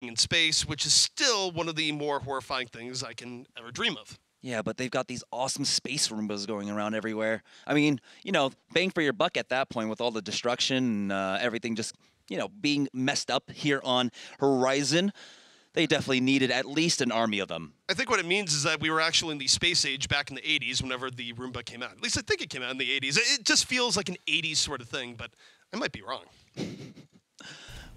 in space, which is still one of the more horrifying things I can ever dream of. Yeah, but they've got these awesome space Roombas going around everywhere. I mean, you know, bang for your buck at that point with all the destruction and everything just, you know, being messed up here on Horizon. They definitely needed at least an army of them. I think what it means is that we were actually in the space age back in the 80s whenever the Roomba came out. At least I think it came out in the 80s. It just feels like an 80s sort of thing, but I might be wrong.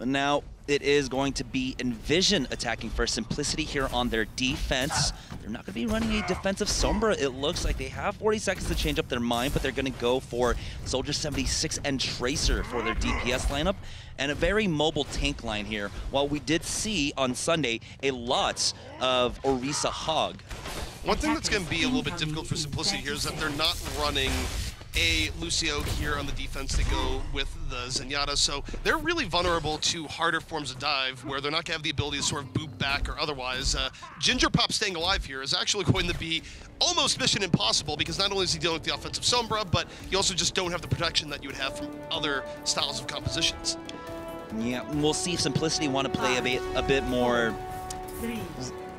Now it is going to be EnVision attacking for Simplicity here on their defense. They're not going to be running a defensive Sombra. It looks like they have 40 seconds to change up their mind, but they're going to go for Soldier 76 and Tracer for their DPS lineup. And a very mobile tank line here. While we did see on Sunday a lot of Orisa Hog. One thing that's going to be a little bit difficult for Simplicity here is that they're not running a Lucio here on the defense to go with the Zenyatta, so they're really vulnerable to harder forms of dive where they're not going to have the ability to sort of boot back or otherwise. Ginger Pop staying alive here is actually going to be almost mission impossible because not only is he dealing with the offensive Sombra, but you also just don't have the protection that you would have from other styles of compositions. Yeah, we'll see if Simplicity want to play a bit more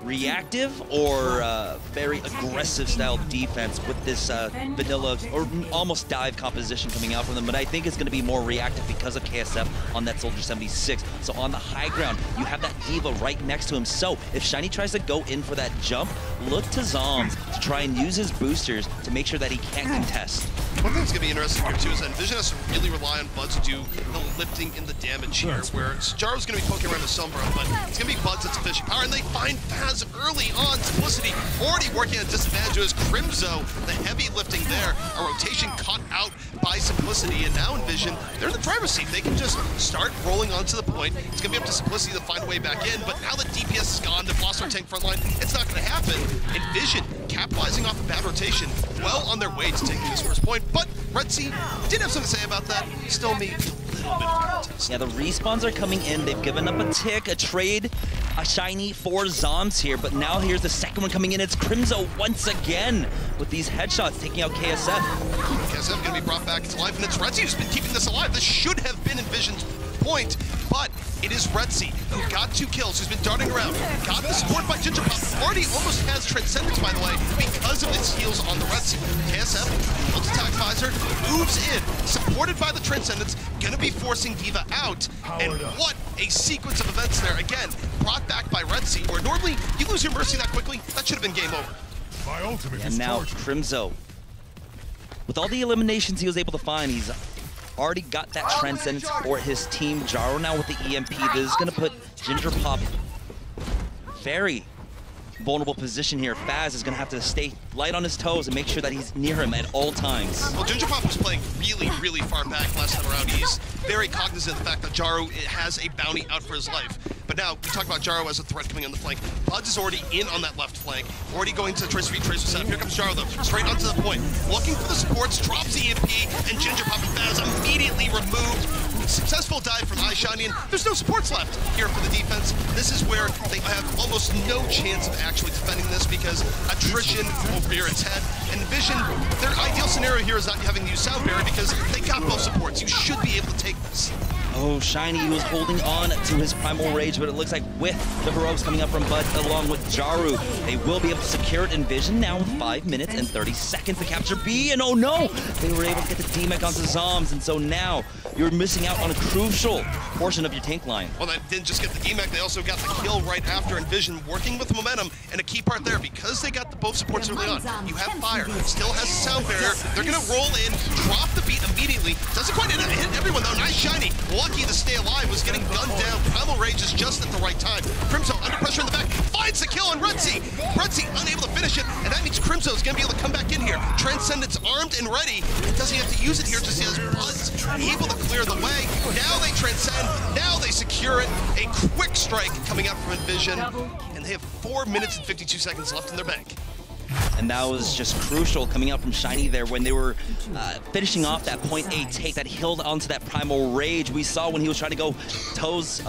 reactive or very aggressive style defense with this vanilla or almost dive composition coming out from them, but I think it's going to be more reactive because of KSF on that Soldier 76. So on the high ground, you have that D.Va right next to him. So if Shiny tries to go in for that jump, look to Zombs to try and use his boosters to make sure that he can't contest. One thing that's going to be interesting here too is that EnVision has to really rely on Bud to do the lifting in the damage here, where Jaro's going to be poking around the Sombra, but it's going to be Bud's that's efficient power, and they find Faz early on. Simplicity already working at a disadvantage as Crimzo, the heavy lifting there, a rotation caught out by Simplicity, and now EnVision, they're in the driver's seat. They can just start rolling onto the point. It's going to be up to Simplicity to find a way back in, but now that DPS is gone, they've lost their tank front line, it's not going to happen. EnVision capitalizing off a bad rotation, well on their way to taking this first point, but Retzi did have something to say about that. Still maybe a little bit of a contest. Yeah, the respawns are coming in. They've given up a tick, a trade, a Shiny for Zombs here, but now here's the second one coming in. It's Crimzo once again with these headshots taking out KSF. KSF going to be brought back to life, and it's Retzi who's been keeping this alive. This should have been EnVision's point, but it is Retzi who got 2 kills, who's been darting around, got the support by Ginger Pop, already almost has Transcendence, by the way, because of its heals on the Retzi. KSF, builds attack visor, moves in, supported by the Transcendence, gonna be forcing D.Va out, and what a sequence of events there. Again, brought back by Retzi, where normally you lose your Mercy that quickly, that should have been game over. And now Crimzo, with all the eliminations he was able to find, he's already got that Transcendence for his team. Jaro now with the EMP. This is going to put Ginger Pop very vulnerable position here. Faz is going to have to stay light on his toes and make sure that he's near him at all times. Well, Ginger Pop was playing really, really far back last time around. He's very cognizant of the fact that Jaro has a bounty out for his life. But now, we talk about Jaro as a threat coming on the flank. Buds is already in on that left flank, already going to Tracer setup. Here comes Jaro, though, straight onto the point. Looking for the supports, drops the EMP, and Ginger Pop and Faz immediately removed. Successful dive from iShiny, and there's no supports left here for the defense. This is where they have almost no chance of actually defending this because attrition will rear its head. And EnVision, their ideal scenario here is not having to use Sound Barrier because they got both supports. You should be able to take this. Oh, Shiny was holding on to his Primal Rage, but it looks like with the heroics coming up from Bud along with Jaru, they will be able to secure it. EnVision now with 5 minutes and 30 seconds to capture B, and oh no! They were able to get the D-Mech onto Zombs, and so now you're missing out on a crucial portion of your tank line. Well, they didn't just get the D-Mech, they also got the kill right after EnVision, working with momentum, and a key part there, because they got both supports early on, you have Fire, still has a Sound Barrier, they're gonna roll in, drop the beat immediately, doesn't quite hit everyone though, nice Shiny, lucky to stay alive, was getting gunned down, Primal Rage is just at the right time, Crimzo under pressure in the back, finds the kill on Retzi, Retzi unable to finish it, and that means Crimzo is gonna be able to come back in here, Transcendence armed and ready, and doesn't have to use it here, just as Buzz able to clear the way, now they transcend, now they secure it, a quick strike coming out from EnVision, and they have 4 minutes and 52 seconds left in their bank. and that was just crucial coming out from Shiny there when they were finishing off that point A take that held onto that Primal Rage. We saw when he was trying to go toes,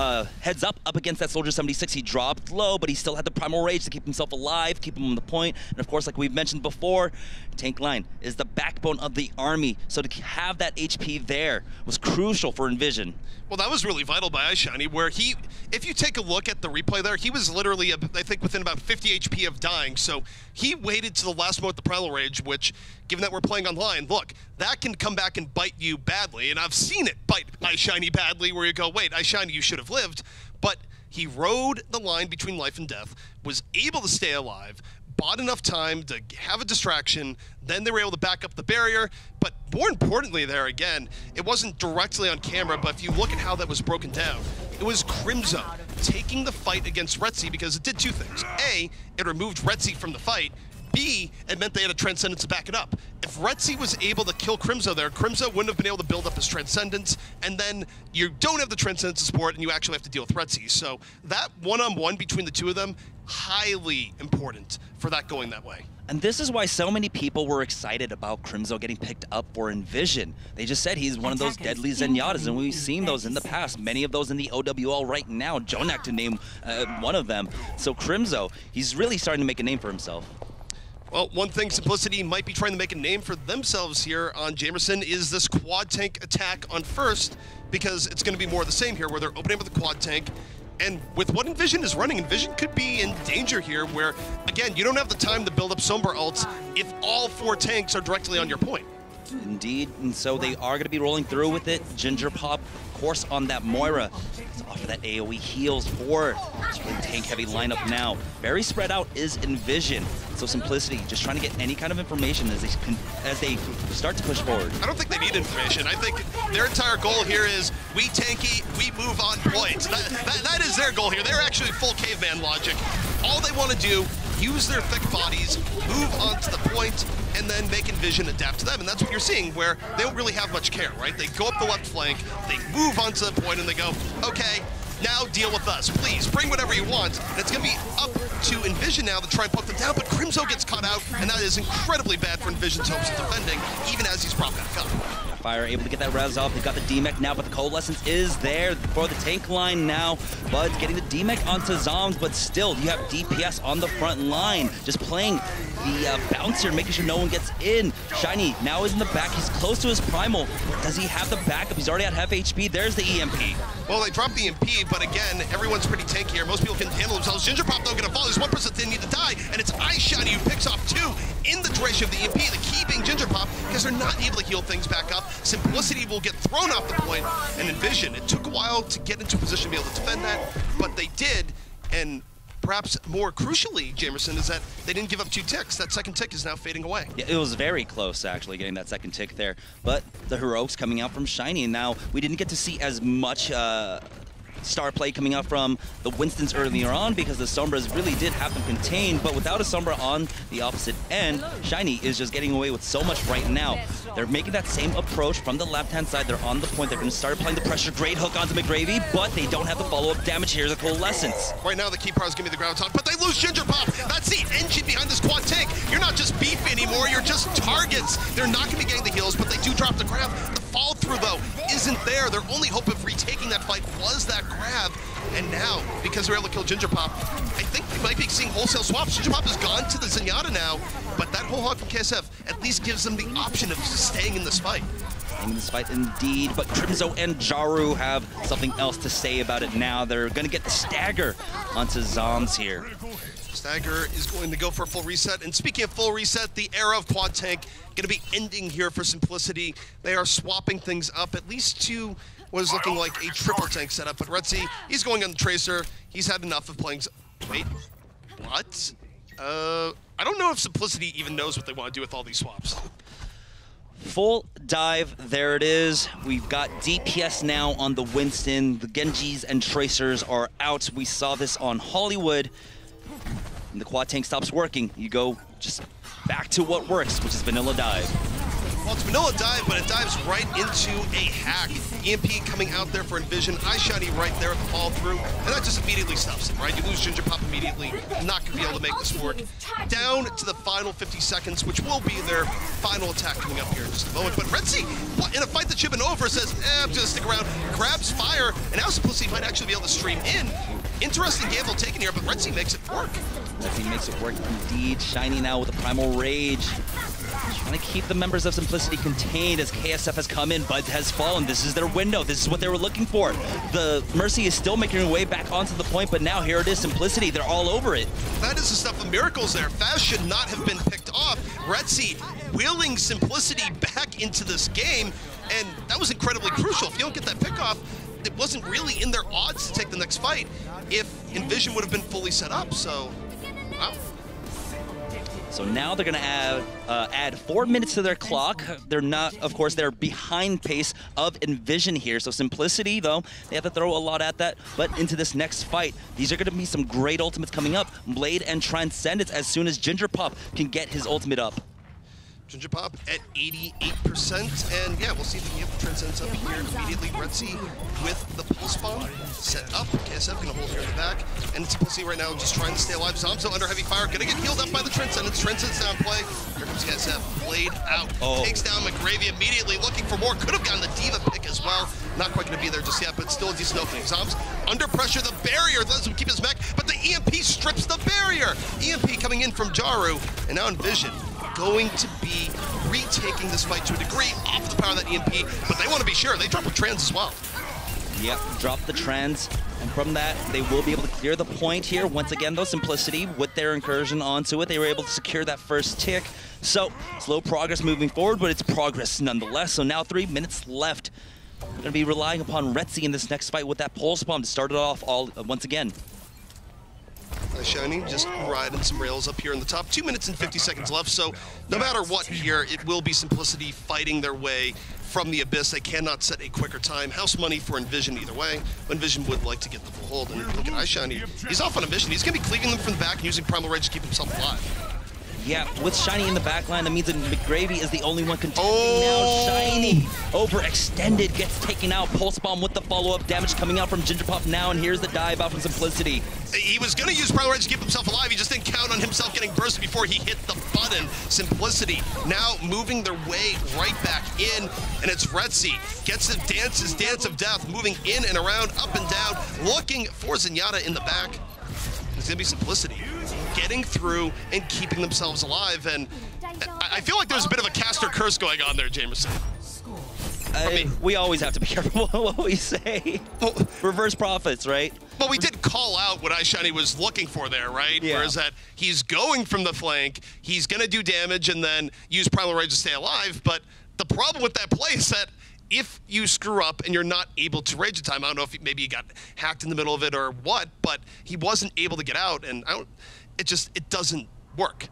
heads up against that Soldier 76, he dropped low, but he still had the Primal Rage to keep himself alive, keep him on the point. And of course, like we've mentioned before, tank line is the backbone of the army, so to have that HP there was crucial for EnVision. Well, that was really vital by iShiny, where he, if you take a look at the replay there, he was literally, I think, within about 50 HP of dying. So he waited to the last moment with the Primal Rage, which, given that we're playing online, look, that can come back and bite you badly. And I've seen it bite iShiny badly, where you go, wait, iShiny, you should have lived. But he rode the line between life and death, was able to stay alive, bought enough time to have a distraction, then they were able to back up the barrier. But more importantly there, again, it wasn't directly on camera, but if you look at how that was broken down, it was Crimzo taking the fight against Retzi because it did two things. A, it removed Retzi from the fight. B, it meant they had a Transcendence to back it up. If Retzi was able to kill Crimzo there, Crimzo wouldn't have been able to build up his Transcendence, and then you don't have the Transcendence to support, and you actually have to deal with Retzi. So that one-on-one between the two of them, highly important for that going that way. And this is why so many people were excited about Crimzo getting picked up for EnVision. They just said he's one of those deadly Zenyatas, and we've seen those in the past. Many of those in the OWL right now, Jonak to name one of them. So Crimzo, he's really starting to make a name for himself. Well, one thing Simplicity might be trying to make a name for themselves here on Jamerson is this quad tank attack on first, because it's going to be more of the same here, where they're opening with the quad tank. And with what EnVision is running, EnVision could be in danger here, where, again, you don't have the time to build up Sombra ults if all 4 tanks are directly on your point. Indeed, and so they are going to be rolling through with it. Ginger Pop, of course, on that Moira. Let's offer that AoE heals for this really tank-heavy lineup now. Very spread out is EnVision. So Simplicity just trying to get any kind of information as they start to push forward. I don't think they need information. I think their entire goal here is we tanky, we move on points. That is their goal here. They're actually full caveman logic. All they want to do, use their thick bodies, move on to the point, and then make EnVision adapt to them. And that's what you're seeing, where they don't really have much care, right? They go up the left flank, they move onto the point, and they go, okay, now deal with us. Please, bring whatever you want. And it's going to be up to EnVision now to try and poke them down, but Crimzo gets caught out, and that is incredibly bad for EnVision's hopes of defending, even as he's brought back up. Fire able to get that res off. They've got the DMEC now, but the Coalescence is there for the tank line now. Bud getting the DMEC onto Zoms, but still, you have DPS on the front line, just playing the bounce here, making sure no one gets in. Shiny now is in the back. He's close to his primal. Does he have the backup? He's already at half HP. There's the EMP. Well, they dropped the EMP, but again, everyone's pretty tanky here. Most people can handle themselves. Ginger Pop, though, going to fall. There's one person that didn't need to die, and it's iShiny who picks off 2 in the duration of the EMP. The key being Ginger Pop, because they're not able to heal things back up. Simplicity will get thrown off the point, and EnVision, it took a while to get into a position to be able to defend that, but they did, and perhaps more crucially, Jamerson, is that they didn't give up 2 ticks. That second tick is now fading away. Yeah, it was very close, actually, getting that second tick there. But the heroics coming out from Shiny, and now we didn't get to see as much star play coming out from the Winstons earlier on because the Sombras really did have them contained, but without a Sombra on the opposite end, Shiny is just getting away with so much right now. They're making that same approach from the left-hand side. They're on the point. They're going to start applying the pressure. Great hook onto McGravy, but they don't have the follow-up damage. Here's a Coalescence. Right now, the key part is going to be the ground talk, but they lose Ginger Pop. That's the engine behind this quad tank. You're not just beef anymore. You're just targets. They're not going to be getting the heals, but they do drop the grab. The fall-through, though, isn't there. Their only hope of retaking that fight was that grab. And now, because they're able to kill Ginger Pop, I think they might be seeing wholesale swaps. Ginger Pop has gone to the Zenyatta now, but that whole hog from KSF at least gives them the option of staying in this fight. Staying in this fight indeed, but Crimzo and Jaru have something else to say about it now. They're going to get the stagger onto Zoms here. Stagger is going to go for a full reset. And speaking of full reset, the era of quad tank going to be ending here for Simplicity. They are swapping things up, at least to what is looking like a triple tank setup. But Retzi, he's going on the Tracer. He's had enough of playing... Wait, what? I don't know if Simplicity even knows what they want to do with all these swaps. Full dive, there it is. We've got DPS now on the Winston. The Genjis and Tracers are out. We saw this on Hollywood. When the quad tank stops working, you go just back to what works, which is vanilla dive. Well, it's vanilla dive, but it dives right into a hack. EMP coming out there for EnVision. iShiny right there at the fall through, and that just immediately stops him, right? You lose Ginger Pop immediately, not going to be able to make this work. Down to the final 50 seconds, which will be their final attack coming up here in just a moment. But Red Sea, in a fight that should have been over, says, I'm just going to stick around, grabs fire, and now Simplicity might actually be able to stream in. Interesting gamble taken here, but Red Sea makes it work. Red Sea makes it work indeed. Shiny now with a Primal Rage. Trying to keep the members of Simplicity contained as KSF has come in. Bud has fallen. This is their window. This is what they were looking for. The Mercy is still making her way back onto the point, but now here it is, Simplicity. They're all over it. That is the stuff of miracles there. Faz should not have been picked off. Red Sea wheeling Simplicity back into this game, and that was incredibly crucial. If you don't get that pick off, it wasn't really in their odds to take the next fight if EnVision would have been fully set up, so, wow. So now they're going to add 4 minutes to their clock. They're not, of course, they're behind pace of EnVision here. So Simplicity, though, they have to throw a lot at that. But into this next fight, these are going to be some great ultimates coming up. Blade and Transcendence as soon as Ginger Pop can get his ultimate up. Ginger Pop at 88%, and yeah, we'll see if we can get the Transcendence up here immediately. Red Sea with the Pulse Bomb set up. KSF gonna hold here in the back, and Simplicity right now just trying to stay alive. Zomzo under heavy fire, gonna get healed up by the Transcendence. Transcendence down play. Here comes KSF, Blade out, takes down McGravy immediately, looking for more. Could have gotten the Diva pick as well. Not quite gonna be there just yet, but still a decent opening. Zoms under pressure, the barrier lets him keep his mech, but the EMP strips the barrier. EMP coming in from Jaru, and now EnVision going to be retaking this fight to a degree off the power of that EMP, but they want to be sure. They drop a trans as well. Yep, drop the trans, and from that, they will be able to clear the point here. Once again, though, Simplicity, with their incursion onto it, they were able to secure that first tick. So, slow progress moving forward, but it's progress nonetheless. So now 3 minutes left. We're going to be relying upon Retzi in this next fight with that Pulse Bomb to start it off all once again. Shiny just riding some rails up here in the top. 2 minutes and 50 seconds left, so no matter what here, it will be Simplicity fighting their way from the abyss. They cannot set a quicker time. House money for EnVision either way. EnVision would like to get the full hold, and look at iShiny. He's off on EnVision. He's going to be cleaving them from the back and using Primal Rage to keep himself alive. Yeah, with Shiny in the backline, that means that McGravy is the only one contesting now. Shiny overextended, gets taken out. Pulse Bomb with the follow-up damage coming out from Ginger Pop now, and here's the dive out from Simplicity. He was going to use Primal Rage to keep himself alive. He just didn't count on himself getting bursted before he hit the button. Simplicity now moving their way right back in, and it's Retzi. Gets to dance his dance of death, moving in and around, up and down, looking for Zenyatta in the back. It's going to be Simplicity getting through and keeping themselves alive, and I feel like there's a bit of a caster curse going on there, Jamerson. We always have to be careful what we say. Well, reverse profits, right? Well, we did call out what iShiny was looking for there, right? Yeah. Whereas that he's going from the flank, he's going to do damage and then use Primal Rage to stay alive, but the problem with that play is that if you screw up and you're not able to rage a time, I don't know if maybe he got hacked in the middle of it or what, but he wasn't able to get out, and it doesn't work.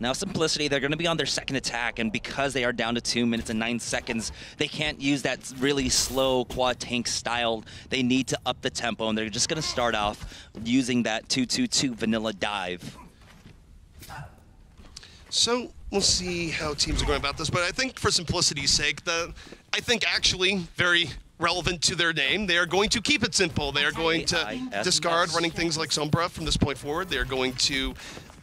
Now Simplicity, they're going to be on their second attack, and because they are down to 2 minutes and 9 seconds, they can't use that really slow quad tank style. They need to up the tempo, and they're just going to start off using that 2-2-2 vanilla dive. So we'll see how teams are going about this, but I think for simplicity's sake, I think actually very relevant to their name, they are going to keep it simple. They are going to discard running things like Sombra from this point forward. They are going to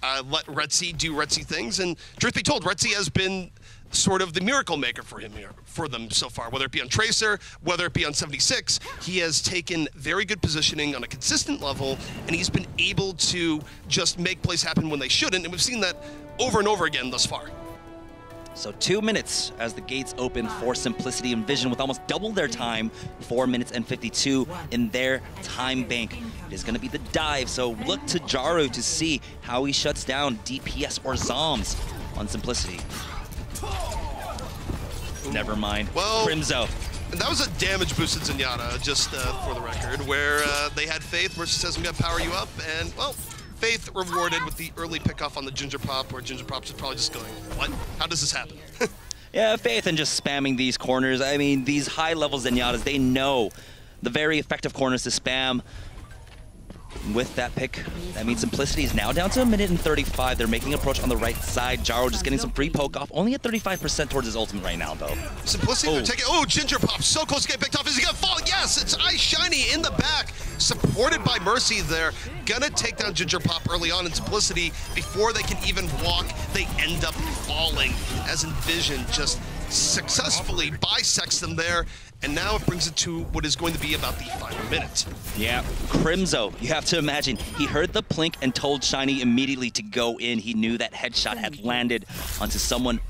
let Retzi do Retzi things, and truth be told, Retzi has been sort of the miracle maker for them so far, whether it be on Tracer, whether it be on 76. He has taken very good positioning on a consistent level, and he's been able to just make plays happen when they shouldn't, and we've seen that over and over again thus far. So 2 minutes as the gates open for Simplicity EnVision with almost double their time, 4 minutes and 52 in their time bank. It is going to be the dive, so look to Jaru to see how he shuts down DPS or Zoms on Simplicity. Never mind. Well, Crimzo. And that was a damage boosted Zenyatta, just for the record, where they had Faith versus says I'm going to power you up, and well, Faith rewarded with the early pickoff on the Ginger Pop, where Ginger Pop's probably just going, what? How does this happen? Yeah, Faith and just spamming these corners. I mean, these high-level Zenyatas, they know the very effective corners to spam. With that pick, that means Simplicity is now down to 1 minute and 35. They're making approach on the right side. Jaro just getting some free poke off. Only at 35% towards his ultimate right now, though. Simplicity, they're taking. Oh, Ginger Pop, so close to getting picked off. Is he gonna fall? Yes, it's Ice Shiny in the back, supported by Mercy there. Gonna take down Ginger Pop early on in Simplicity. Before they can even walk, they end up falling as EnVision just successfully bisects them there. And now it brings it to what is going to be about the final minute. Yeah, Crimzo, you have to imagine, he heard the plink and told Shiny immediately to go in. He knew that headshot had landed onto someone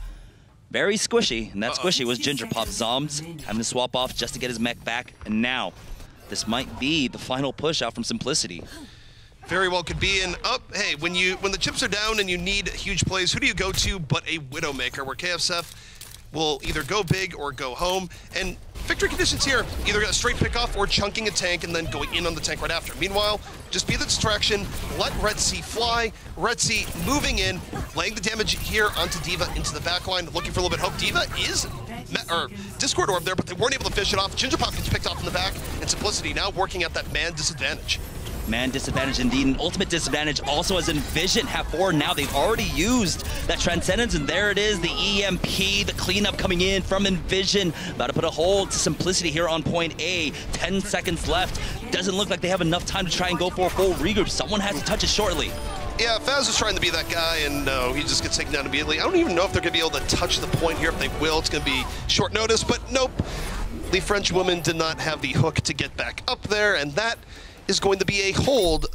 very squishy, and that squishy was Ginger Pop. Zombs having to swap off just to get his mech back, and now this might be the final push out from Simplicity. Very well could be. And hey, when the chips are down and you need huge plays, who do you go to but a Widowmaker, where KSF will either go big or go home. And victory conditions here, either a straight pickoff or chunking a tank and then going in on the tank right after. Meanwhile, just be the distraction, let Retzi fly. Retzi moving in, laying the damage here onto D.Va into the backline, looking for a little bit of hope. D.Va is Discord Orb there, but they weren't able to fish it off. Ginger Pop gets picked off in the back, and Simplicity now working at that man disadvantage. Man disadvantage indeed, and ultimate disadvantage also as EnVision have 4 now. They've already used that Transcendence, and there it is, the EMP, the cleanup coming in from EnVision. About to put a hold to Simplicity here on point A. 10 seconds left. Doesn't look like they have enough time to try and go for a full regroup. Someone has to touch it shortly. Yeah, Faz is trying to be that guy, and no, he just gets taken down immediately. I don't even know if they're going to be able to touch the point here. If they will, it's going to be short notice, but nope. The French woman did not have the hook to get back up there, and that is going to be a hold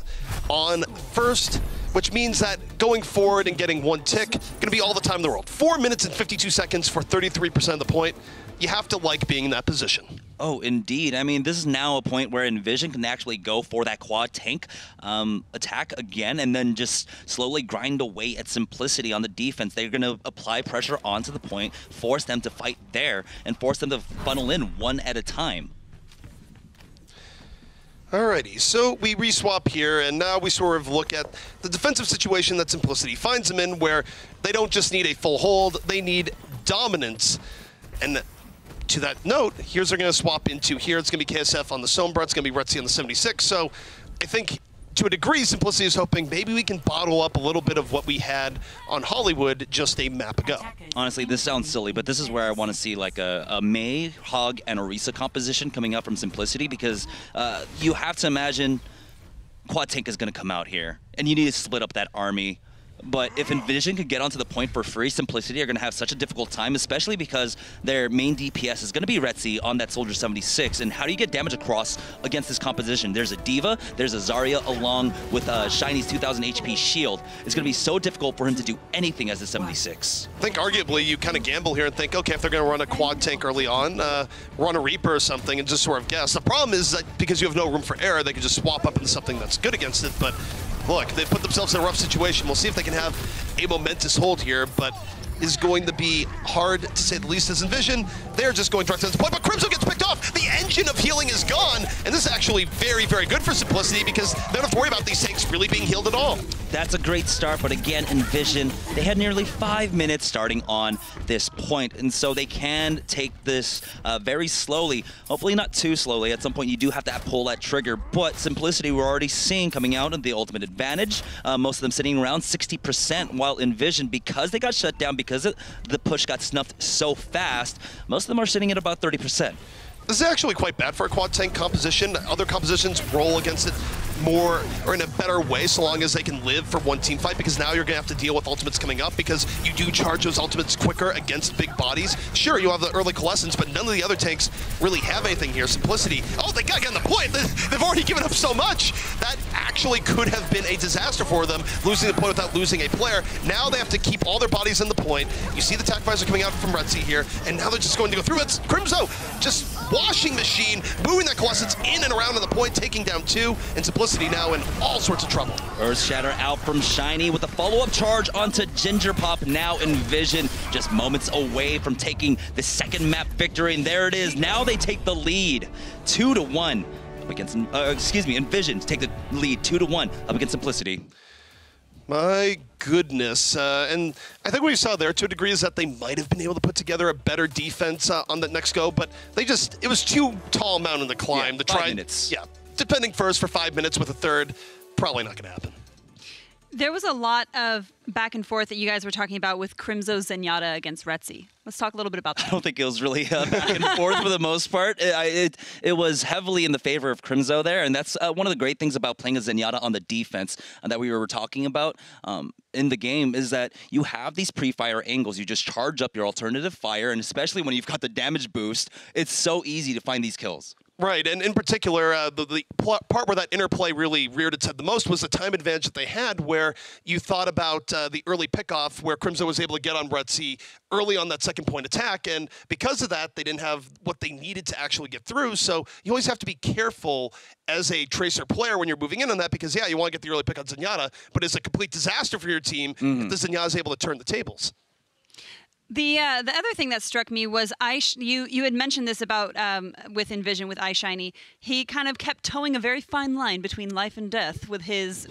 on first, which means that going forward and getting one tick, going to be all the time in the world. 4 minutes and 52 seconds for 33% of the point. You have to like being in that position. Oh, indeed. I mean, this is now a point where EnVision can actually go for that quad tank attack again and then just slowly grind away at Simplicity on the defense. They're going to apply pressure onto the point, force them to fight there, and force them to funnel in one at a time. Alrighty, so we reswap here, and now we sort of look at the defensive situation that Simplicity finds them in, where they don't just need a full hold, they need dominance. And to that note, here's they're going to swap into here. It's going to be KSF on the Sombra, it's going to be Retzi on the 76. So I think to a degree, Simplicity is hoping maybe we can bottle up a little bit of what we had on Hollywood just a map ago. Honestly, this sounds silly, but this is where I want to see like a Mei, Hog, and Orisa composition coming up from Simplicity, because you have to imagine quad tank is going to come out here, and you need to split up that army. But if EnVision could get onto the point for free, Simplicity are going to have such a difficult time, especially because their main DPS is going to be Retzi on that Soldier 76. And how do you get damage across against this composition? There's a D.Va, there's a Zarya along with Shiny's 2000 HP shield. It's going to be so difficult for him to do anything as a 76. I think arguably you kind of gamble here and think, okay, if they're going to run a quad tank early on, run a Reaper or something and just sort of guess. The problem is that because you have no room for error, they can just swap up into something that's good against it. But look, they put themselves in a rough situation. We'll see if they can have a momentous hold here, but is going to be hard to say the least as EnVision. They're just going direct to the point, but Crimzo gets picked off. The engine of healing is gone, and this is actually very, very good for Simplicity because they don't have to worry about these tanks really being healed at all. That's a great start, but again, EnVision, they had nearly 5 minutes starting on this point, and so they can take this very slowly. Hopefully not too slowly. At some point, you do have to pull that trigger, but Simplicity we're already seeing coming out of the ultimate advantage. Most of them sitting around 60%, while EnVision, because they got shut down, because the push got snuffed so fast, most of them are sitting at about 30%. This is actually quite bad for a quad tank composition. Other compositions roll against it more or in a better way so long as they can live for one team fight, because now you're going to have to deal with ultimates coming up because you do charge those ultimates quicker against big bodies. Sure, you have the early coalescence, but none of the other tanks really have anything here. Simplicity, oh, they got to get on the point. They've already given up so much. That actually could have been a disaster for them, losing the point without losing a player. Now they have to keep all their bodies in the point. You see the attack visor coming out from Retzi here, and now they're just going to go through. It's Crimzo just washing machine, moving that coalescence in and around on the point, taking down 2, and Simplicity now in all sorts of trouble. Earth Shatter out from Shiny with a follow-up charge onto Ginger Pop. Now EnVision just moments away from taking the second map victory, and there it is. Now they take the lead 2-1 up against, EnVision to take the lead 2-1 up against Simplicity. My goodness. And I think what you saw there to a degree is that they might have been able to put together a better defense on the next go, but they just, it was too tall a mountain to climb to try. 5 minutes. Yeah, defending first for 5 minutes with a third, probably not going to happen. There was a lot of back and forth that you guys were talking about with Crimzo Zenyatta against Retzi. Let's talk a little bit about that. I don't think it was really back and forth for the most part. It was heavily in the favor of Crimzo there, and that's one of the great things about playing a Zenyatta on the defense that we were talking about in the game is that you have these pre-fire angles. You just charge up your alternative fire, and especially when you've got the damage boost, it's so easy to find these kills. Right, and in particular, the part where that interplay really reared its head the most was the time advantage that they had, where you thought about the early pickoff, where Crimzo was able to get on Retzi early on that second point attack, and because of that, they didn't have what they needed to actually get through, so you always have to be careful as a Tracer player when you're moving in on that, because, yeah, you want to get the early pick on Zenyatta, but it's a complete disaster for your team if the Zenyatta is able to turn the tables. The other thing that struck me was you had mentioned this about with EnVision with iShiny. He kind of kept towing a very fine line between life and death with his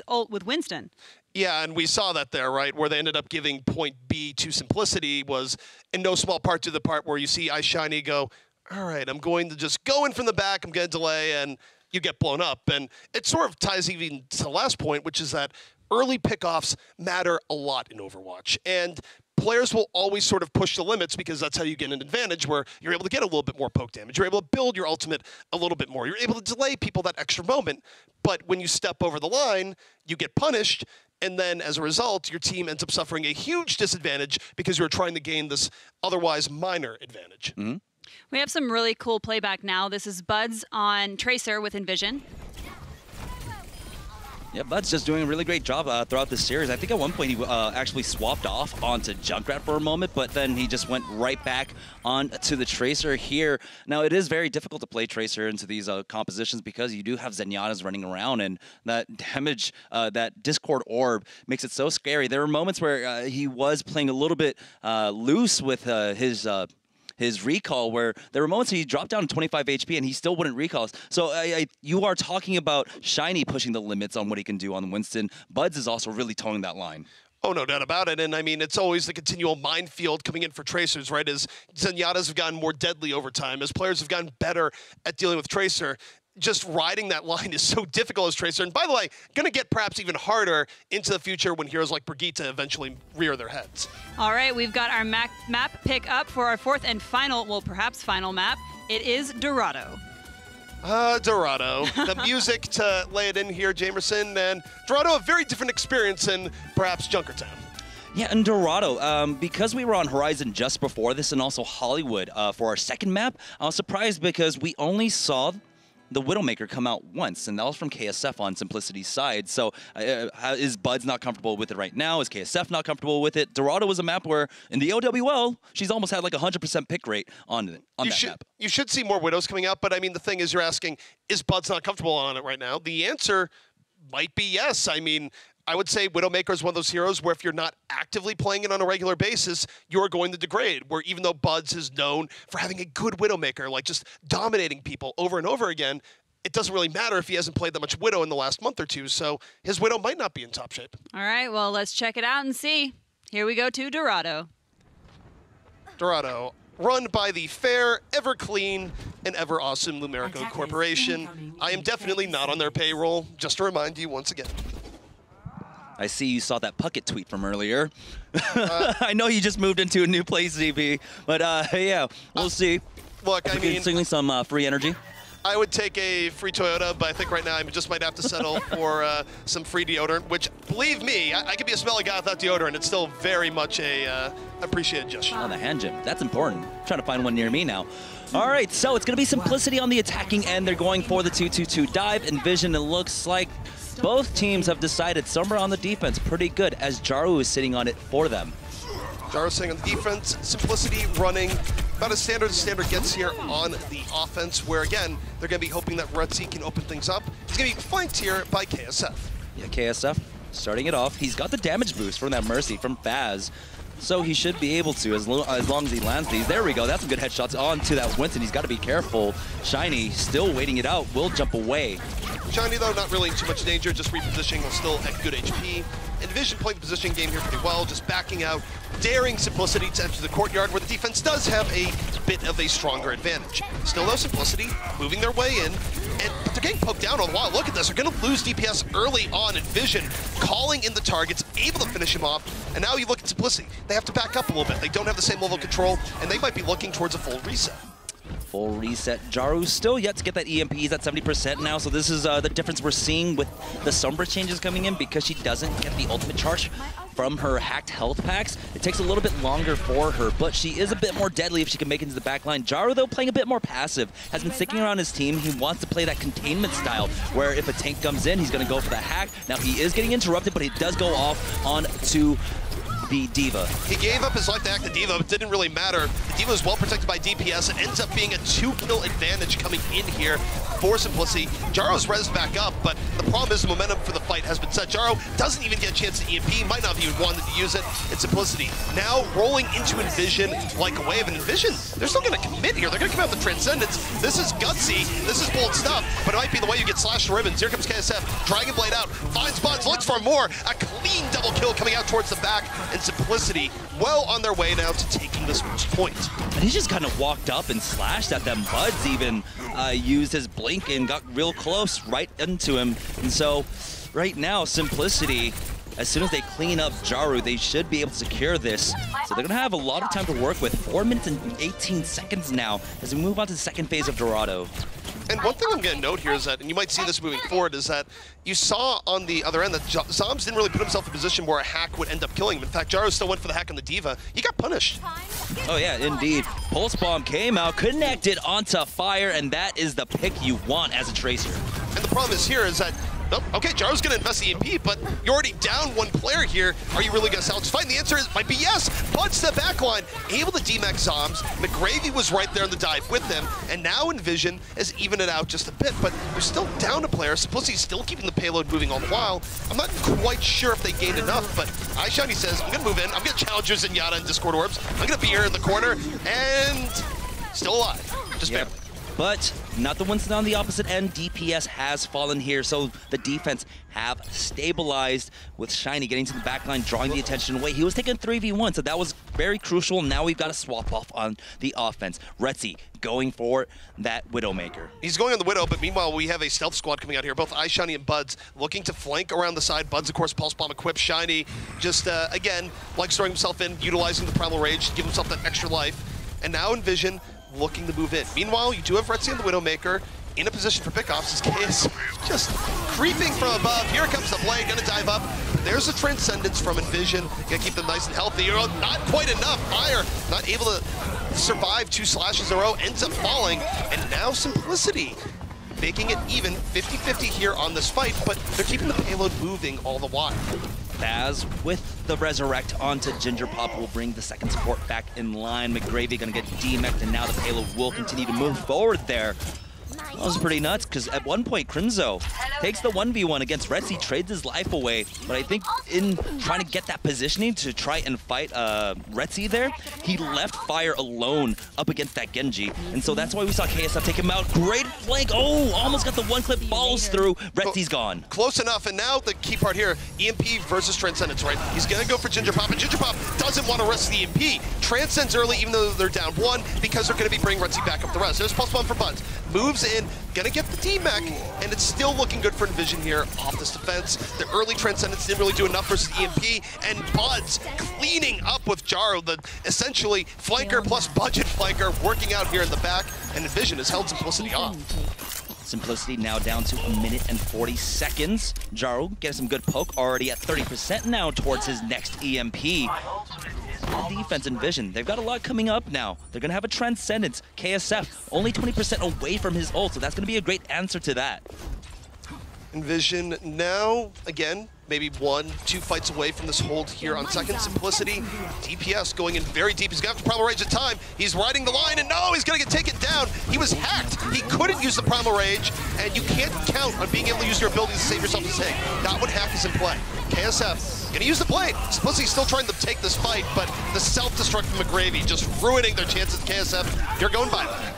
ult with Winston. Yeah, and we saw that there, right, where they ended up giving point B to Simplicity was in no small part to the part where you see iShiny go, all right, I'm going to just go in from the back, I'm going to delay, and you get blown up. And it sort of ties even to the last point, which is that early pickoffs matter a lot in Overwatch. And players will always sort of push the limits because that's how you get an advantage where you're able to get a little bit more poke damage. You're able to build your ultimate a little bit more. You're able to delay people that extra moment. But when you step over the line, you get punished. And then as a result, your team ends up suffering a huge disadvantage because you're trying to gain this otherwise minor advantage. We have some really cool playback now. This is Buds on Tracer with EnVision. Yeah, Bud's just doing a really great job throughout this series. I think at one point he actually swapped off onto Junkrat for a moment, but then he just went right back on to the Tracer here. Now, it is very difficult to play Tracer into these compositions because you do have Zenyatta's running around, and that damage, that Discord orb makes it so scary. There were moments where he was playing a little bit loose with his recall, where there were moments he dropped down to 25 HP and he still wouldn't recall. So you are talking about Shiny pushing the limits on what he can do on Winston. Buds is also really towing that line. Oh, no doubt about it. And I mean, it's always the continual minefield coming in for Tracers, right? As Zenyatta's have gotten more deadly over time, as players have gotten better at dealing with Tracer, just riding that line is so difficult as Tracer. And by the way, going to get perhaps even harder into the future when heroes like Brigitte eventually rear their heads. All right, we've got our map pick up for our fourth and final, well, perhaps final map. It is Dorado. Dorado. The music to lay it in here, Jamerson, and Dorado, a very different experience than perhaps Junkertown. Yeah, and Dorado, because we were on Horizon just before this and also Hollywood for our second map, I was surprised because we only saw the Widowmaker come out once, and that was from KSF on Simplicity's side. So is Buds not comfortable with it right now? Is KSF not comfortable with it? Dorado was a map where, in the OWL, she's almost had like 100% pick rate on that map. You should see more Widows coming out, but I mean, the thing is, you're asking, is Buds not comfortable on it right now? The answer might be yes. I mean, I would say Widowmaker is one of those heroes where if you're not actively playing it on a regular basis, you're going to degrade. Where even though Buds is known for having a good Widowmaker, like just dominating people over and over again, it doesn't really matter if he hasn't played that much Widow in the last month or two, so his Widow might not be in top shape. All right, well, let's check it out and see. Here we go to Dorado. Dorado, run by the fair, ever clean, and ever awesome Lumerico Corporation. I am definitely not on their payroll, just to remind you once again. I see you saw that Puckett tweet from earlier. I know you just moved into a new place, ZB, but yeah, we'll see. Look, I mean, signaling some free energy. I would take a free Toyota, but I think right now I just might have to settle for some free deodorant, which, believe me, I could be a smelly guy without deodorant. It's still very much a appreciated gesture. Oh, the hand gym. That's important. I'm trying to find one near me now. All right, so it's going to be Simplicity on the attacking end. They're going for the 2-2-2 dive. EnVision, it looks like both teams have decided somewhere on the defense pretty good, as Jaru is sitting on it for them. Jaru sitting on the defense, Simplicity running about as standard gets here on the offense, where again, they're going to be hoping that Retzi can open things up. He's going to be flanked here by KSF. Yeah, KSF starting it off. He's got the damage boost from that Mercy from Faz, so he should be able to, as long as he lands these. There we go, that's some good headshots onto that Winston. He's got to be careful. Shiny still waiting it out, will jump away. Shiny, though, not really in too much danger, just repositioning while still at good HP. EnVision playing the position game here pretty well, just backing out, daring Simplicity to enter the courtyard, where the defense does have a bit of a stronger advantage. Still, though, Simplicity moving their way in, But they're getting poked down all the while. Look at this. They're going to lose DPS early on. EnVision calling in the targets, able to finish him off. And now you look at Simplicity. They have to back up a little bit. They don't have the same level of control, and they might be looking towards a full reset. Full reset. Jaru still yet to get that EMP. He's at 70% now, so this is the difference we're seeing with the Sombra changes coming in because she doesn't get the ultimate charge from her hacked health packs. It takes a little bit longer for her, but she is a bit more deadly if she can make it into the back line. Jaru, though, playing a bit more passive, has been sticking around his team. He wants to play that containment style, where if a tank comes in, he's going to go for the hack. Now, he is getting interrupted, but he does go off on to the D.Va. He gave up his life to hack the D.Va, but it didn't really matter. The D.Va is well protected by DPS. It ends up being a 2-kill advantage coming in here for Simplicity. Jaro's res back up, but the problem is the momentum for the fight has been set. Jaro doesn't even get a chance to EMP, might not have even wanted to use it. It's Simplicity now rolling into EnVision like a wave. And EnVision, they're still going to commit here. They're going to come out with Transcendence. This is gutsy. This is bold stuff, but it might be the way you get slashed to ribbons. Here comes KSF. Dragon Blade out. Finds Buds. Looks for more. A clean double kill coming out towards the back. And Simplicity well on their way now to taking this first point. And he just kind of walked up and slashed at them. Buds even used his blink and got real close right into him. And so right now, Simplicity, as soon as they clean up Jaru, they should be able to secure this. So they're going to have a lot of time to work with. 4 minutes and 18 seconds now as we move on to the second phase of Dorado. And one thing I'm going to note here is that, and you might see this moving forward, is that you saw on the other end that Zombs didn't really put himself in a position where a hack would end up killing him. In fact, Jaro still went for the hack on the D.Va. He got punished. Oh yeah, indeed. Pulse Bomb came out, connected onto Fire, and that is the pick you want as a Tracer. And the problem is here is that, oh, okay, Jaro's going to invest the EMP, but you're already down one player here. Are you really going to salvage this fight? And the answer might be yes. Buds the backline, able to D-max Zombs. McGravy was right there in the dive with them, and now EnVision has evened it out just a bit, but they're still down a player. Simplicity's still keeping the payload moving all the while. I'm not quite sure if they gained enough, but iShiny says, I'm going to move in. I'm going to challenge your Zenyatta and Discord Orbs. I'm going to be here in the corner, and still alive. Just barely. But not the ones on the opposite end. DPS has fallen here, so the defense have stabilized with Shiny getting to the backline, drawing the attention away. He was taking 3v1, so that was very crucial. Now we've got to swap off on the offense. Retzi going for that Widowmaker. He's going on the Widow, but meanwhile we have a stealth squad coming out here. Both iShiny and Buds looking to flank around the side. Buds, of course, Pulse Bomb equipped. Shiny just, again, like throwing himself in, utilizing the Primal Rage to give himself that extra life. And now EnVision looking to move in. Meanwhile, you do have Retzi and the Widowmaker in a position for pickoffs as KS just creeping from above. Here comes the Blade, gonna dive up. There's a Transcendence from EnVision. Gonna keep them nice and healthy. Not quite enough. Fire not able to survive 2 slashes in a row, ends up falling. And now Simplicity making it even 50-50 here on this fight, but they're keeping the payload moving all the while. Baz with the Resurrect onto Ginger Pop will bring the second support back in line. McGravy gonna get demeched, and now the payload will continue to move forward there. That was pretty nuts, because at one point, Crimzo takes the 1v1 against Retzi, trades his life away, but I think in trying to get that positioning to try and fight Retzi there, he left Fire alone up against that Genji, and so that's why we saw KSF take him out. Great flank, oh, almost got the one clip, falls through, Retzi's gone. Close enough, and now the key part here, EMP versus Transcendence, right? He's gonna go for Ginger Pop, and Ginger Pop doesn't want to risk the EMP. Transcends early, even though they're down 1, because they're gonna be bringing Retzi back up the rest. There's Pulse Bomb for Buds. Moves in, gonna get the D-Mech, and it's still looking good for EnVision here off this defense. The early Transcendence didn't really do enough versus EMP, and Buds cleaning up with Jaro, the essentially flanker plus budget flanker working out here in the back, and EnVision has held Simplicity off. Simplicity now down to 1 minute and 40 seconds. Jaro getting some good poke, already at 30% now towards his next EMP. Defense EnVision, they've got a lot coming up now. They're going to have a Transcendence. KSF, only 20% away from his ult, so that's going to be a great answer to that. EnVision now, again, maybe 1-2 fights away from this hold here on second. Simplicity, DPS going in very deep. He's going to have to Primal Rage at time. He's riding the line, and no, he's going to get taken down. He was hacked. He couldn't use the Primal Rage, and you can't count on being able to use your abilities to save yourself as Hig. Not when hack is in play. KSF gonna use the Blade. Simplicity's still trying to take this fight, but the self-destruct from McGravy just ruining their chances. KSF, you're going by that.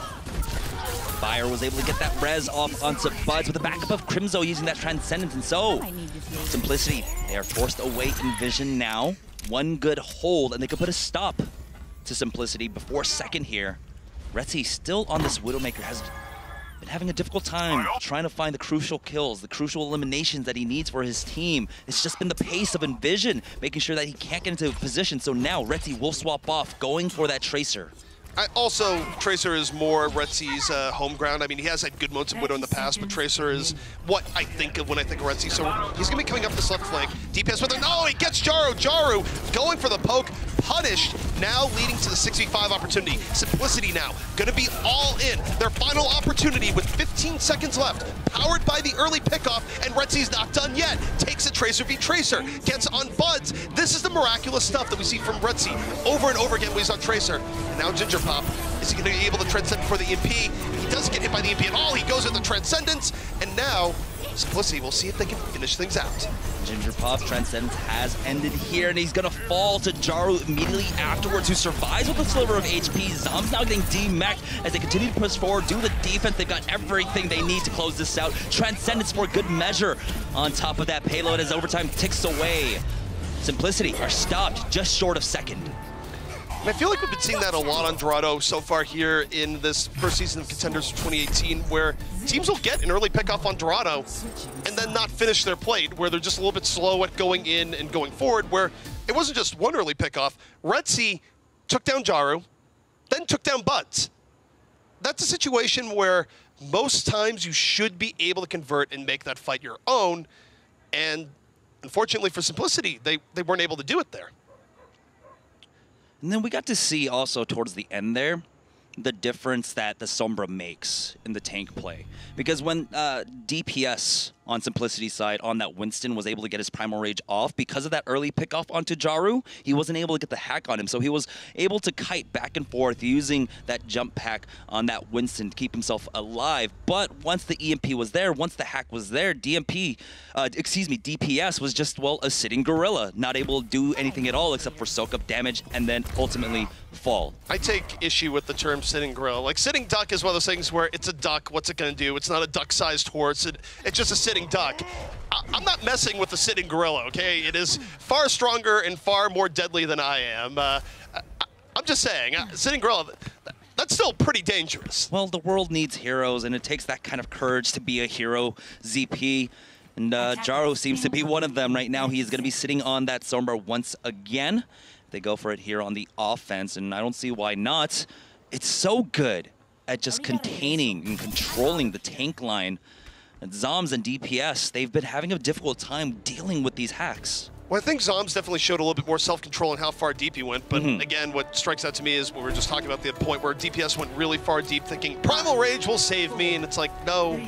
Fire was able to get that res off onto Buds with the backup of Crimzo using that Transcendence, and so Simplicity, they are forced away EnVision now. One good hold, and they could put a stop to Simplicity before second here. Retzi still on this Widowmaker, has been having a difficult time trying to find the crucial kills, the crucial eliminations that he needs for his team. It's just been the pace of EnVision, making sure that he can't get into a position. So now Retzi will swap off, going for that Tracer. Tracer is more Retzi's home ground. I mean, he has had good moments of Widow in the past, but Tracer is what I think of when I think of Retzi. So he's going to be coming up this left flank. DPS with it. No, he gets Jaru. Jaru going for the poke. Punished. Now leading to the 6v5 opportunity. Simplicity now going to be all in. Their final opportunity with 15 seconds left. Powered by the early pickoff, and Retzi's not done yet. Takes a Tracer v Tracer. Gets on Buds. This is the miraculous stuff that we see from Retzi over and over again when he's on Tracer. And now Ginger Pop, is he going to be able to transcend before the EMP? He doesn't get hit by the EMP at all. He goes with the Transcendence, and now Simplicity, we'll see if they can finish things out. Ginger Pop's Transcendence has ended here, and he's going to fall to Jaru immediately afterwards, who survives with a sliver of HP. Zom's now getting D-mech'd as they continue to push forward, do the defense. They've got everything they need to close this out. Transcendence for good measure on top of that payload as overtime ticks away. Simplicity are stopped just short of second. And I feel like we've been seeing that a lot on Dorado so far here in this first season of Contenders 2018, where teams will get an early pickoff on Dorado and then not finish their plate, where they're just a little bit slow at going in and going forward, where it wasn't just one early pickoff. Retzi took down Jaru, then took down Buds. That's a situation where most times you should be able to convert and make that fight your own, and unfortunately for Simplicity, they weren't able to do it there. And then we got to see also towards the end there, the difference that the Sombra makes in the tank play. Because when DPS on Simplicity's side on that Winston was able to get his Primal Rage off, because of that early pickoff onto Jaru, he wasn't able to get the hack on him. So he was able to kite back and forth using that jump pack on that Winston to keep himself alive. But once the EMP was there, once the hack was there, DPS was just, well, a sitting gorilla, not able to do anything at all except for soak up damage and then ultimately fall. I take issue with the term sitting gorilla. Like, sitting duck is one of those things where it's a duck, what's it going to do? It's not a duck-sized horse, it's just a sitting duck. I'm not messing with the sitting gorilla, okay? It is far stronger and far more deadly than I am. I'm just saying, sitting gorilla, that's still pretty dangerous. Well, the world needs heroes, and it takes that kind of courage to be a hero, ZP. And Jaru seems to be one of them right now. He is going to be sitting on that Sombra once again. They go for it here on the offense, and I don't see why not. It's so good at just containing and controlling the tank line. And Zoms and DPS, they've been having a difficult time dealing with these hacks. Well, I think Zoms definitely showed a little bit more self-control in how far deep he went, but again, what strikes out to me is what we were just talking about, the point where DPS went really far deep thinking, Primal Rage will save me, and it's like, no,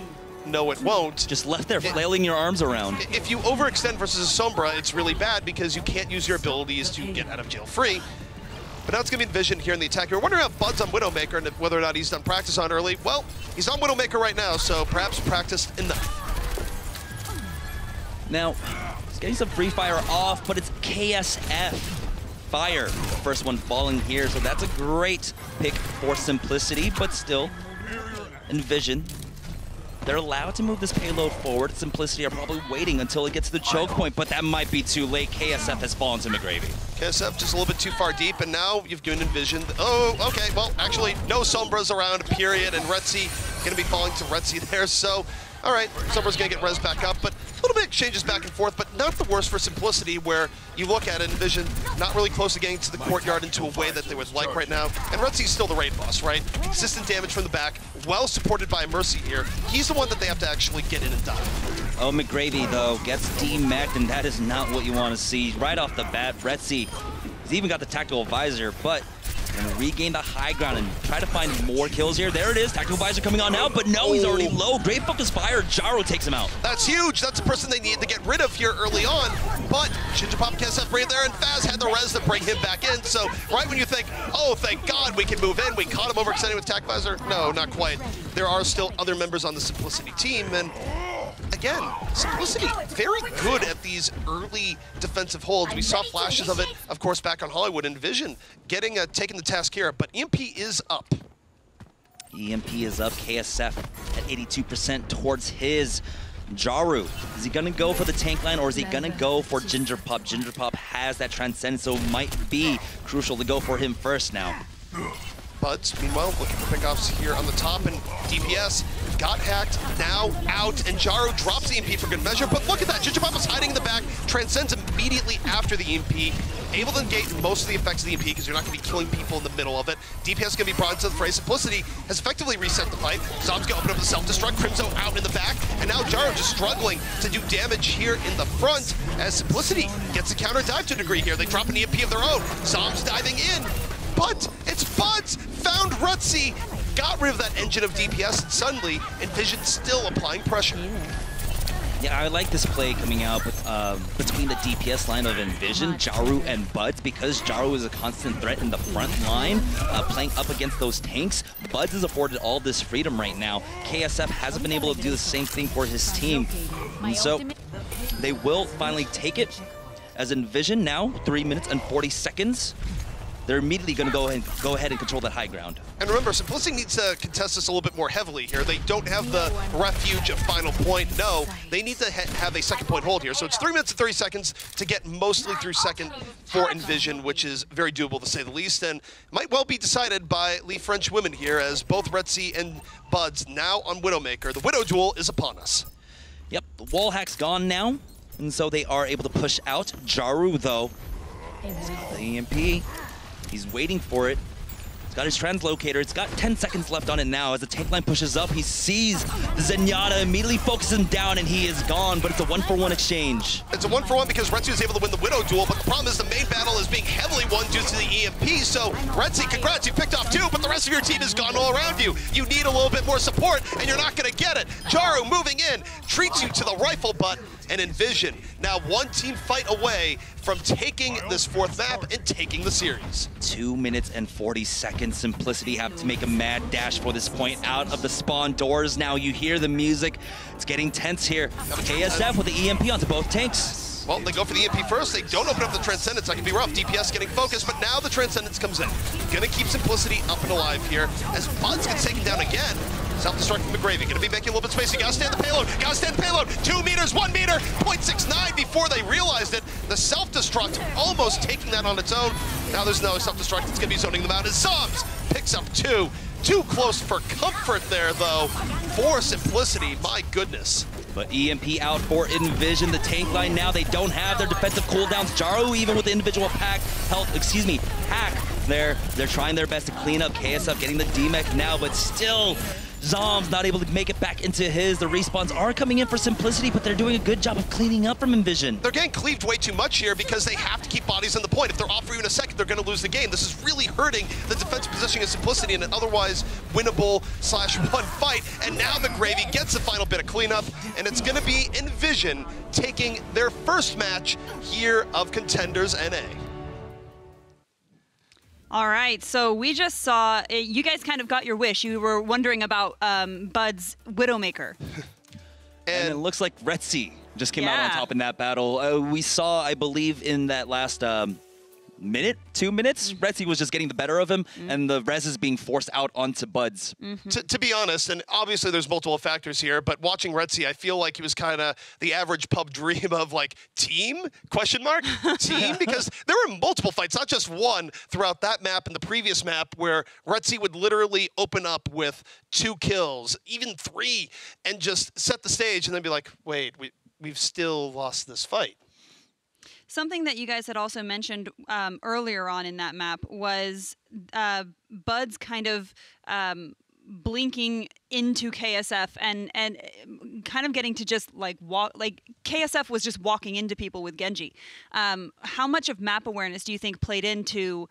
it won't. Just left there flailing your arms around. If you overextend versus a Sombra, it's really bad because you can't use your abilities to get out of jail free. But now it's going to be EnVision here in the attack. We're wondering about Bud's on Widowmaker and whether or not he's done practice on early. Well, he's on Widowmaker right now, so perhaps practiced enough. Now, he's getting some free fire off, but it's KSF fire. The first one falling here, so that's a great pick for Simplicity, but still, EnVision, they're allowed to move this payload forward. Simplicity are probably waiting until it gets to the choke point, but that might be too late. KSF has fallen to McGravy. KSF just a little bit too far deep, and now you've given EnVision. Oh, okay, well, actually, no Sombras around, period, and Retzi going to be falling to Retzi there, so, all right, Sombra's going to get res back up, but a little bit exchanges back and forth, but not the worst for Simplicity, where you look at it, EnVision not really close to getting to the courtyard into a way that they would like right now, and Retzi's still the raid boss, right? Consistent damage from the back, well supported by Mercy here. He's the one that they have to actually get in and die. Oh, McGravy, though, gets D-mech'd, and that is not what you want to see. Right off the bat, Retzi, he's even got the tactical visor, but going to regain the high ground and try to find more kills here. There it is, tactical visor coming on now, but no, he's already low. Great focus fire, Jaru takes him out. That's huge. That's the person they need to get rid of here early on, but Ginger Pop KSF right there, and Faz had the res to bring him back in, so right when you think, oh, thank God we can move in, we caught him overextending with tac visor, no, not quite. There are still other members on the Simplicity team, and again, Simplicity very good at these early defensive holds. We saw flashes of it, of course, back on Hollywood. EnVision getting taking the task here, but EMP is up. EMP is up. KSF at 82% towards his Jaru. Is he going to go for the tank line, or is he going to go for Ginger Pop? Ginger Pop has that Transcendence, so it might be crucial to go for him first now. Buds, meanwhile, looking for pickoffs here on the top, and DPS got hacked, now out, and Jaru drops the EMP for good measure, but look at that, Chichipapa's hiding in the back, transcends immediately after the EMP, able to negate most of the effects of the EMP because you're not going to be killing people in the middle of it. DPS is going to be brought into the fray. Simplicity has effectively reset the fight. Zom's going to open up the self-destruct, Crimzo out in the back, and now Jaru just struggling to do damage here in the front as Simplicity gets a counter dive to a degree here. They drop an EMP of their own. Zom's diving in, but it's Buds found Rutzi, got rid of that engine of DPS, and suddenly EnVision still applying pressure. Yeah, I like this play coming out with, between the DPS line of EnVision, Jaru, and Buds, because Jaru is a constant threat in the front line, playing up against those tanks. Buds is afforded all this freedom right now. KSF hasn't been able to do the same thing for his team, and so they will finally take it. As EnVision now, 3 minutes and 40 seconds. They're immediately going to go ahead and control that high ground. And remember, Simplicity needs to contest this a little bit more heavily here. They don't have the refuge of final point. No, they need to have a second point hold here. So it's 3 minutes and 30 seconds to get mostly through second for EnVision, which is very doable to say the least, and might well be decided by Lee French women here, as both Retzi and Buds now on Widowmaker. The Widow duel is upon us. Yep, the wall hack's gone now, and so they are able to push out. Jaru, though, the EMP. He's waiting for it. He's got his translocator. It's got 10 seconds left on it now. As the tank line pushes up, he sees the Zenyatta, immediately focuses him down, and he is gone, but it's a 1-for-1 exchange. It's a 1-for-1 because Retzi was able to win the Widow duel, but the problem is the main battle is being heavily won due to the EMP, so Retzi, congrats, you picked off 2, but the rest of your team is gone all around you. You need a little bit more support, and you're not going to get it. Jaru moving in, treats you to the rifle butt, and EnVision now one team fight away from taking this 4th map and taking the series. 2 minutes and 40 seconds. Simplicity have to make a mad dash for this point out of the spawn doors. Now you hear the music. It's getting tense here. KSF with the EMP onto both tanks. Well, they go for the EMP first. They don't open up the Transcendence. That can be rough. DPS getting focused, but now the Transcendence comes in. Gonna keep Simplicity up and alive here as Buds gets taken down again. Self-destruct from McGravy. Gonna be making a little bit of space. You gotta stand the payload. Gotta stand the payload. 2 meters, 1 meter, 0.69 before they realized it. The self-destruct almost taking that on its own. Now there's no self-destruct. It's gonna be zoning them out as Zombs picks up 2. Too close for comfort there, though, for Simplicity. My goodness. But EMP out for EnVision. The tank line now, they don't have their defensive cooldowns. Jaru, even with the individual hack, they're trying their best to clean up. KSF getting the DMEC now, but still, Zom's not able to make it back into his. The respawns are coming in for Simplicity, but they're doing a good job of cleaning up from EnVision. They're getting cleaved way too much here because they have to keep bodies on the point. If they're off for even a second, they're going to lose the game. This is really hurting the defensive positioning of Simplicity in an otherwise winnable /1 fight. And now McGravy gets the final bit of cleanup, and it's going to be EnVision taking their first match here of Contenders NA. All right, so we just saw, you guys kind of got your wish. You were wondering about Bud's Widowmaker. And it looks like Retzi just came out on top in that battle. We saw, I believe, in that last 2 minutes, Retzi was just getting the better of him, and the res is being forced out onto Buds. To be honest, and obviously there's multiple factors here, but watching Retzi, I feel like he was kind of the average pub dream of like, team? Question mark? Team? Because there were multiple fights, not just one, throughout that map and the previous map where Retzi would literally open up with 2 kills, even 3, and just set the stage and then be like, wait, we've still lost this fight. Something that you guys had also mentioned earlier on in that map was Bud's kind of blinking into KSF and kind of getting to just like walk, like KSF was just walking into people with Genji. How much of map awareness do you think played into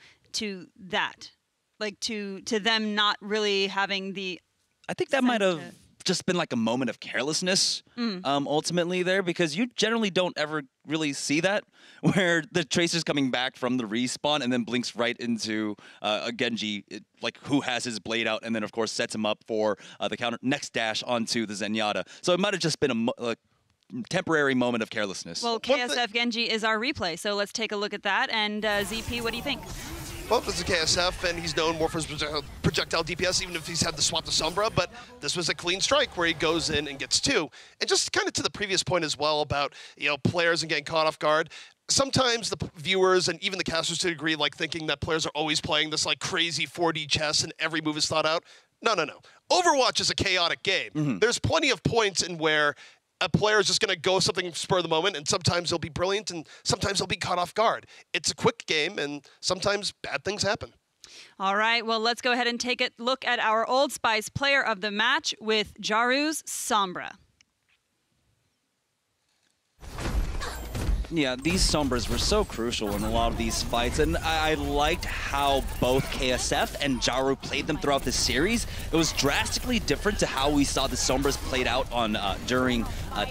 that? Like to them not really having the... I think that might have just been like a moment of carelessness ultimately there, because you generally don't ever really see that, where the Tracer's coming back from the respawn and then blinks right into a Genji, like who has his blade out, and then of course sets him up for the counter next dash onto the Zenyatta. So it might have just been a temporary moment of carelessness. Well, KSF Genji is our replay, so let's take a look at that. And ZP, what do you think? Well, this is KSF, and he's known more for his projectile DPS, even if he's had to swap to Sombra, but this was a clean strike where he goes in and gets 2. And just kind of to the previous point as well about, you know, players and getting caught off guard, sometimes the viewers and even the casters to a degree like thinking that players are always playing this like crazy 4D chess and every move is thought out. No. Overwatch is a chaotic game. There's plenty of points in where a player is just going to go something spur of the moment, and sometimes they'll be brilliant, and sometimes they'll be caught off guard. It's a quick game, and sometimes bad things happen. All right, well, let's go ahead and take a look at our Old Spice player of the match with Jaru's Sombra. Yeah, these Sombras were so crucial in a lot of these fights, and I liked how both KSF and Jaru played them throughout the series. It was drastically different to how we saw the Sombras played out on during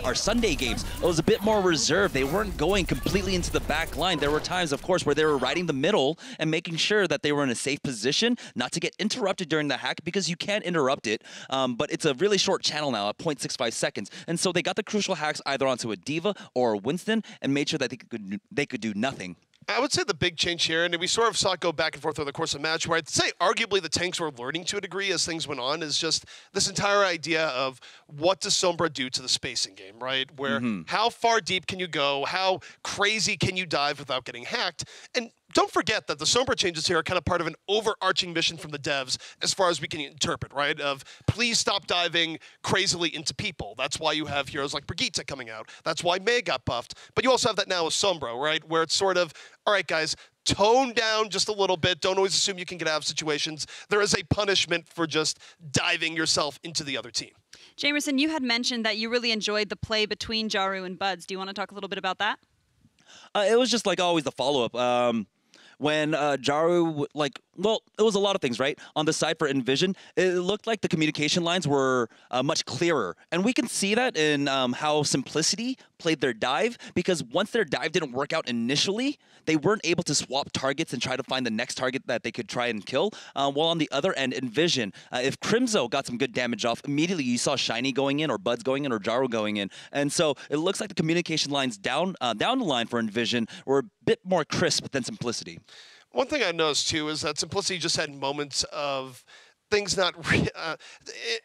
our Sunday games. It was a bit more reserved. They weren't going completely into the back line. There were times, of course, where they were riding the middle and making sure that they were in a safe position, not to get interrupted during the hack, because you can't interrupt it, but it's a really short channel now at 0.65 seconds. And so they got the crucial hacks either onto a D.Va or a Winston and made sure that they could do nothing. I would say the big change here, and we sort of saw it go back and forth over the course of the match, where I'd say arguably the tanks were learning to a degree as things went on, is just this entire idea of what does Sombra do to the spacing game, right? Where how far deep can you go? How crazy can you dive without getting hacked? And don't forget that the Sombra changes here are kind of part of an overarching mission from the devs as far as we can interpret, right? Of please stop diving crazily into people. That's why you have heroes like Brigitte coming out. That's why Mei got buffed. But you also have that now with Sombra, right? Where it's sort of, all right, guys, tone down just a little bit. Don't always assume you can get out of situations. There is a punishment for just diving yourself into the other team. Jamerson, you had mentioned that you really enjoyed the play between Jaru and Buds. Do you want to talk a little bit about that? It was just like always the follow-up. When Jaru, it was a lot of things, right? On the side for EnVision, it looked like the communication lines were much clearer. And we can see that in how Simplicity played their dive, because once their dive didn't work out initially, they weren't able to swap targets and try to find the next target that they could try and kill. While on the other end, EnVision, if Crimzo got some good damage off, immediately you saw Shiny going in, or Buds going in, or Jaru going in. And so it looks like the communication lines down the line for EnVision were a bit more crisp than Simplicity. One thing I noticed, too, is that Simplicity just had moments of things not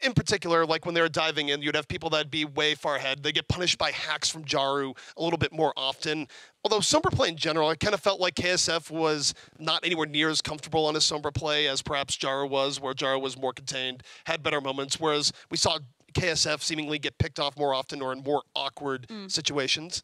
in particular, like when they were diving in, you'd have people that'd be way far ahead. They get punished by hacks from Jaru a little bit more often. Although Sombra play in general, I kind of felt like KSF was not anywhere near as comfortable on his Sombra play as perhaps Jaru was, where Jaru was more contained, had better moments, whereas we saw KSF seemingly get picked off more often or in more awkward situations.